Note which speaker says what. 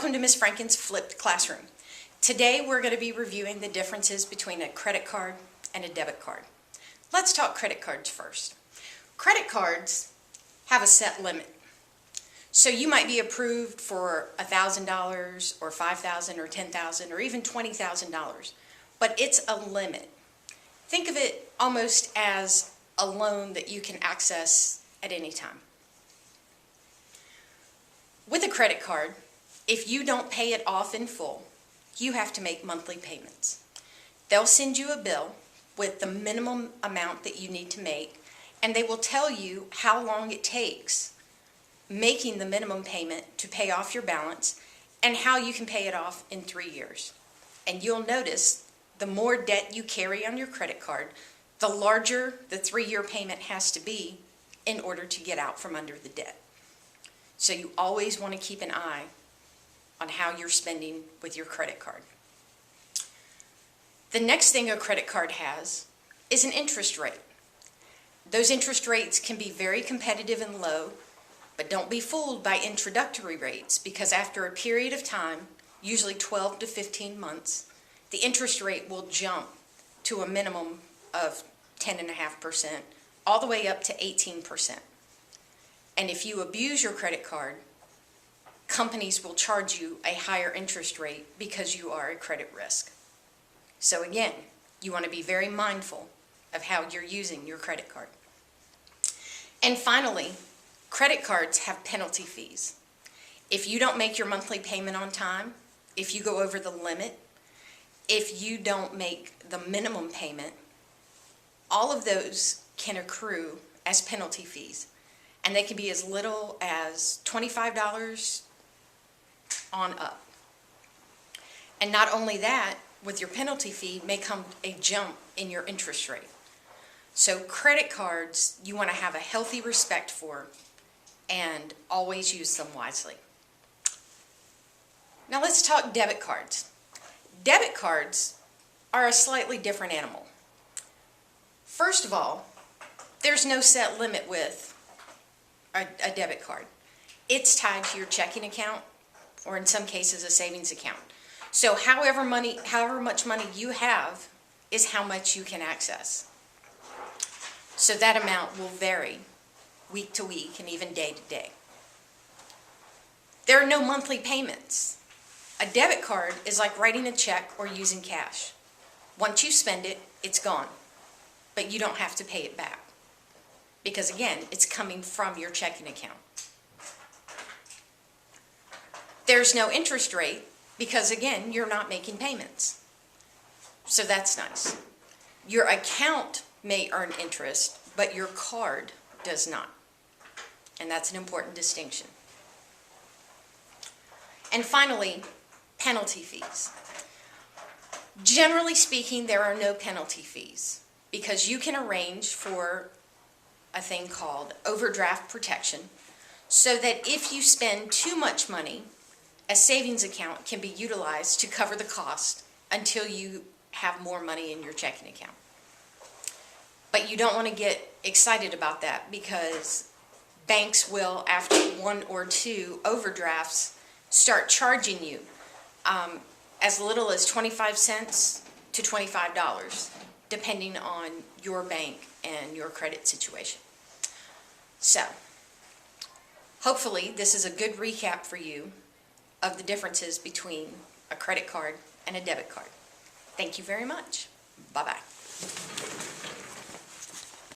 Speaker 1: Welcome to Ms. Franken's Flipped Classroom. Today we're going to be reviewing the differences between a credit card and a debit card. Let's talk credit cards first. Credit cards have a set limit. So you might be approved for $1,000 or $5,000 or $10,000 or even $20,000, but it's a limit. Think of it almost as a loan that you can access at any time. With a credit card, if you don't pay it off in full, you have to make monthly payments. They'll send you a bill with the minimum amount that you need to make, and they will tell you how long it takes making the minimum payment to pay off your balance and how you can pay it off in 3 years. And you'll notice the more debt you carry on your credit card, the larger the 3-year payment has to be in order to get out from under the debt. So you always want to keep an eye on how you're spending with your credit card. The next thing a credit card has is an interest rate. Those interest rates can be very competitive and low, but don't be fooled by introductory rates, because after a period of time, usually 12 to 15 months, the interest rate will jump to a minimum of 10.5%, all the way up to 18%. And if you abuse your credit card, companies will charge you a higher interest rate because you are a credit risk. So again, you want to be very mindful of how you're using your credit card. And finally, credit cards have penalty fees. If you don't make your monthly payment on time, if you go over the limit, if you don't make the minimum payment, all of those can accrue as penalty fees. And they can be as little as $25 on up. And not only that, with your penalty fee may come a jump in your interest rate. So credit cards, you want to have a healthy respect for and always use them wisely. Now let's talk debit cards. Debit cards are a slightly different animal. First of all, there's no set limit with a debit card. It's tied to your checking account, or in some cases a savings account. So however much money you have is how much you can access. So that amount will vary week to week and even day to day. There are no monthly payments. A debit card is like writing a check or using cash. Once you spend it, it's gone, but you don't have to pay it back, because again, it's coming from your checking account. There's no interest rate because again, you're not making payments. So that's nice. Your account may earn interest, but your card does not. And that's an important distinction. And finally, penalty fees. Generally speaking, there are no penalty fees because you can arrange for a thing called overdraft protection, so that if you spend too much money, a savings account can be utilized to cover the cost until you have more money in your checking account. But you don't want to get excited about that, because banks will, after 1 or 2 overdrafts, start charging you as little as 25 cents to $25, depending on your bank and your credit situation. So, hopefully this is a good recap for you of the differences between a credit card and a debit card. Thank you very much. Bye-bye.